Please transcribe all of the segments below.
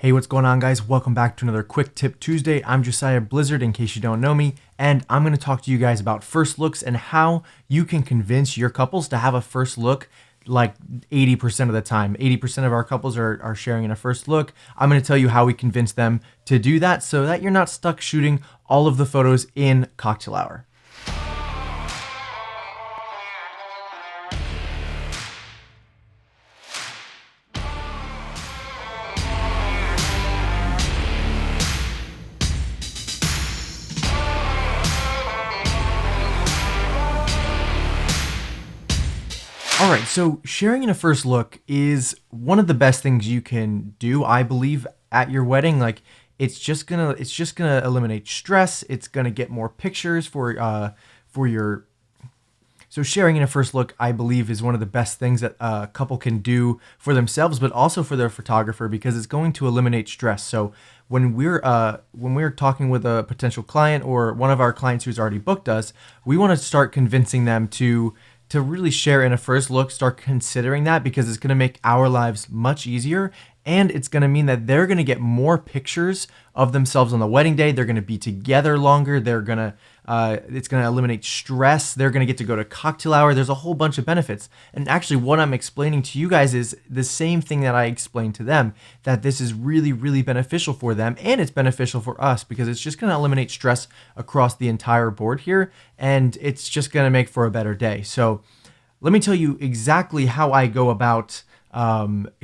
Hey, what's going on, guys? Welcome back to another Quick Tip Tuesday. I'm Josiah Blizzard, in case you don't know me, and I'm going to talk to you guys about first looks and how you can convince your couples to have a first look like 80% of the time. 80% of our couples are sharing in a first look. I'm going to tell you how we convince them to do that so that you're not stuck shooting all of the photos in cocktail hour. All right, so sharing in a first look is one of the best things you can do, I believe, at your wedding. Like, it's just gonna eliminate stress. It's gonna get more pictures for your. So sharing in a first look, I believe, is one of the best things that a couple can do for themselves, but also for their photographer, because it's going to eliminate stress. So when we're talking with a potential client or one of our clients who's already booked us, we want to start convincing them to really share in a first look, start considering that, because it's going to make our lives much easier, and it's going to mean that they're going to get more pictures of themselves on the wedding day. They're going to be together longer. It's going to eliminate stress. They're going to get to go to cocktail hour. There's a whole bunch of benefits. And actually, what I'm explaining to you guys is the same thing that I explained to them, that this is really, really beneficial for them, and it's beneficial for us because it's just going to eliminate stress across the entire board here, and it's just going to make for a better day. So let me tell you exactly how I go about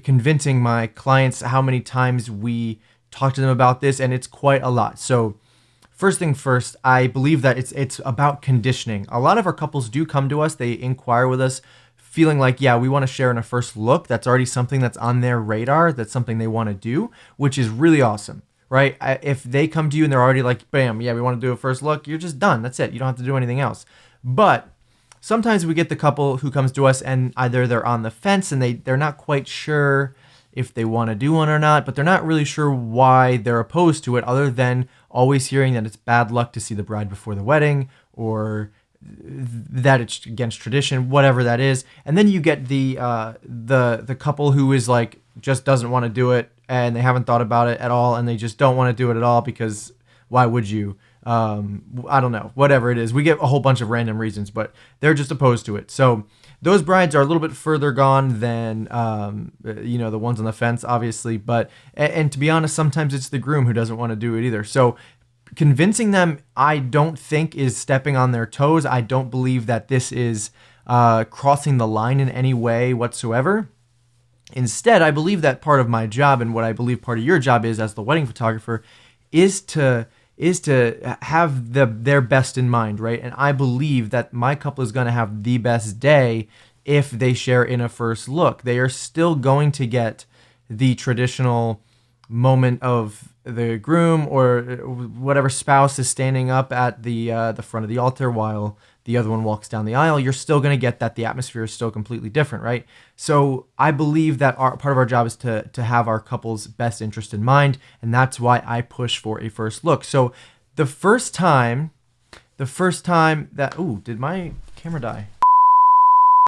convincing my clients, how many times we talk to them about this, and it's quite a lot. So first thing first, I believe that it's about conditioning. A lot of our couples do come to us, they inquire with us, feeling like, yeah, we want to share in a first look. That's already something that's on their radar. That's something they want to do, which is really awesome, right? If they come to you and they're already like, bam, yeah, we want to do a first look, you're just done. That's it. You don't have to do anything else. But sometimes we get the couple who comes to us and either they're on the fence and they're not quite sure if they want to do one or not, but they're not really sure why they're opposed to it, other than always hearing that it's bad luck to see the bride before the wedding, or that it's against tradition, whatever that is. And then you get the couple who is like, just doesn't want to do it, and they haven't thought about it at all, and they just don't want to do it at all because why would you? I don't know, whatever it is. We get a whole bunch of random reasons, but they're just opposed to it. So those brides are a little bit further gone than, the ones on the fence, obviously. But, and to be honest, sometimes it's the groom who doesn't want to do it either. So convincing them, I don't think, is stepping on their toes. I don't believe that this is crossing the line in any way whatsoever. Instead, I believe that part of my job, and what I believe part of your job is as the wedding photographer, is to have their best in mind, right? And I believe that my couple is going to have the best day if they share in a first look. They are still going to get the traditional moment of the groom or whatever spouse is standing up at the front of the altar while the other one walks down the aisle. You're still going to get that the atmosphere is still completely different, right? So I believe that part of our job is to have our couple's best interest in mind, and that's why I push for a first look. So the first time that, ooh, did my camera die?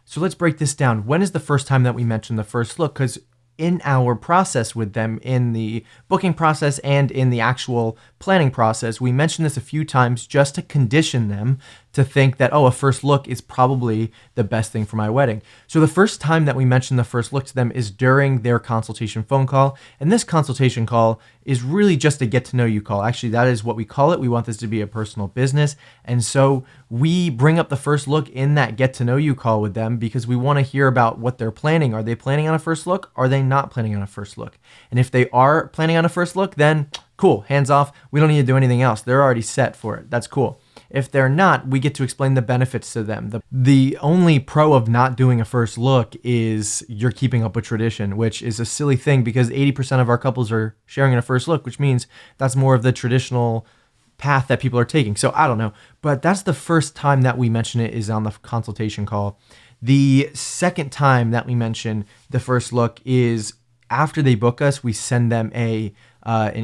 So let's break this down. When is the first time that we mention the first look? Because in our process with them, in the booking process and in the actual planning process, we mention this a few times just to condition them to think that, oh, a first look is probably the best thing for my wedding. So the first time that we mention the first look to them is during their consultation phone call. And this consultation call is really just a get to know you call. Actually, that is what we call it. We want this to be a personal business. And so we bring up the first look in that get to know you call with them because we want to hear about what they're planning. Are they planning on a first look? Are they not planning on a first look? And if they are planning on a first look, then cool, hands off. We don't need to do anything else. They're already set for it. That's cool. If they're not, we get to explain the benefits to them. The only pro of not doing a first look is you're keeping up with tradition, which is a silly thing because 80% of our couples are sharing in a first look, which means that's more of the traditional path that people are taking. So I don't know, but that's the first time that we mention it is on the consultation call. The second time that we mention the first look is after they book us. We send them an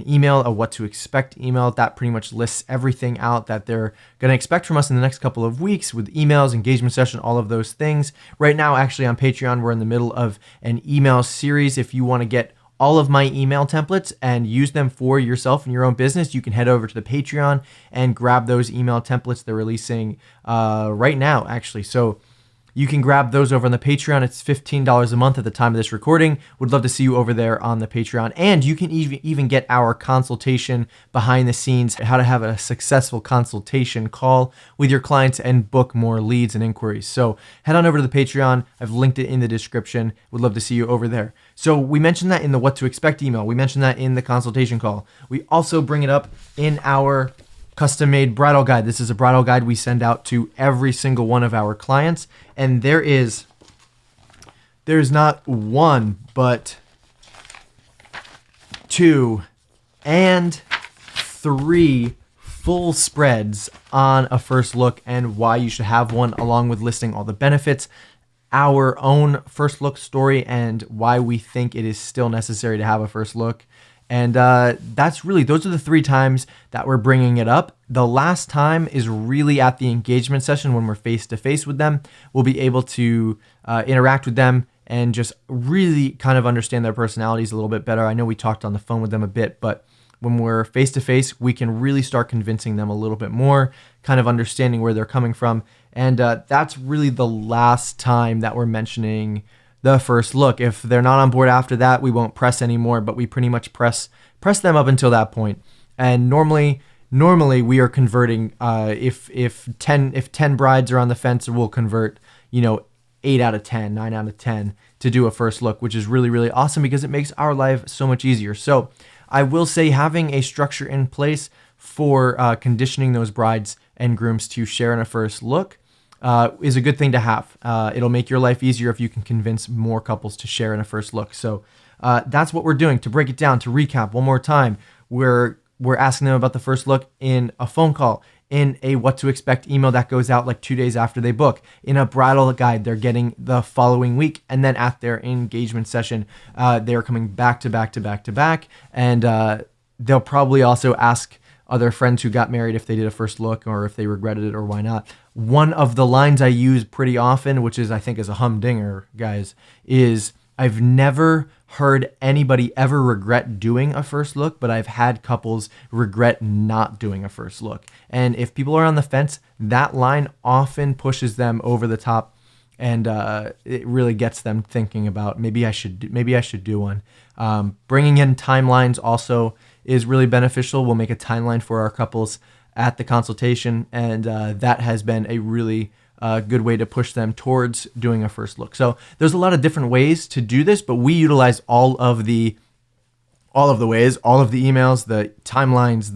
email, a what to expect email that pretty much lists everything out that they're going to expect from us in the next couple of weeks, with emails, engagement session, all of those things. Right now, actually on Patreon, we're in the middle of an email series. If you want to get all of my email templates and use them for yourself and your own business, you can head over to the Patreon and grab those email templates. They're releasing right now, actually. So you can grab those over on the Patreon. It's $15 a month at the time of this recording. Would love to see you over there on the Patreon. And you can even get our consultation behind the scenes, how to have a successful consultation call with your clients and book more leads and inquiries. So head on over to the Patreon. I've linked it in the description. Would love to see you over there. So we mentioned that in the what to expect email. We mentioned that in the consultation call. We also bring it up in our custom-made bridal guide. This is a bridal guide we send out to every single one of our clients, and there's not one but two and three full spreads on a first look and why you should have one, along with listing all the benefits, our own first look story, and why we think it is still necessary to have a first look. And those are the 3 times that we're bringing it up. The last time is really at the engagement session when we're face to face with them. We'll be able to interact with them and just really kind of understand their personalities a little bit better. I know we talked on the phone with them a bit, but when we're face to face, we can really start convincing them a little bit more, kind of understanding where they're coming from. And that's really the last time that we're mentioning the first look. If they're not on board after that, we won't press anymore, but we pretty much press them up until that point. And normally we are converting, if 10 brides are on the fence, we'll convert, 8 out of 10, 9 out of 10 to do a first look, which is really, really awesome because it makes our life so much easier. So I will say having a structure in place for conditioning those brides and grooms to share in a first look is a good thing to have. It'll make your life easier if you can convince more couples to share in a first look. So that's what we're doing. To break it down, to recap one more time, we're asking them about the first look in a phone call, in a what to expect email that goes out like 2 days after they book, in a bridal guide they're getting the following week, and then at their engagement session, they're coming back to back to back to back, and they'll probably also ask other friends who got married if they did a first look or if they regretted it or why not. One of the lines I use pretty often, which I think is a humdinger, guys, is I've never heard anybody ever regret doing a first look, but I've had couples regret not doing a first look. And if people are on the fence, that line often pushes them over the top, and it really gets them thinking about maybe I should do one. Bringing in timelines also is really beneficial. We'll make a timeline for our couples at the consultation, and that has been a really good way to push them towards doing a first look. So there's a lot of different ways to do this, but we utilize all of the ways, all of the emails, the timelines,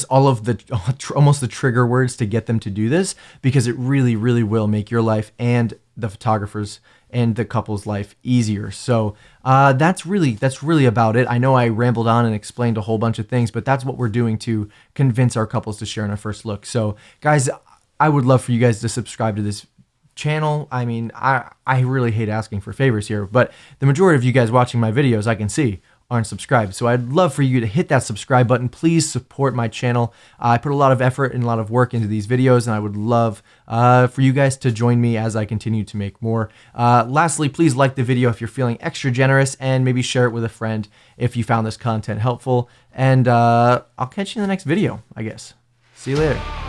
almost the trigger words to get them to do this, because it really, really will make your life and the photographer's and the couple's life easier. So that's really about it. I know I rambled on and explained a whole bunch of things, but that's what we're doing to convince our couples to share in a first look. So guys, I would love for you guys to subscribe to this channel. I mean, I really hate asking for favors here, but the majority of you guys watching my videos, I can see, aren't subscribed. So I'd love for you to hit that subscribe button. Please support my channel. I put a lot of effort and a lot of work into these videos, and I would love for you guys to join me as I continue to make more. Lastly, please like the video if you're feeling extra generous, and maybe share it with a friend if you found this content helpful. And I'll catch you in the next video, I guess. See you later.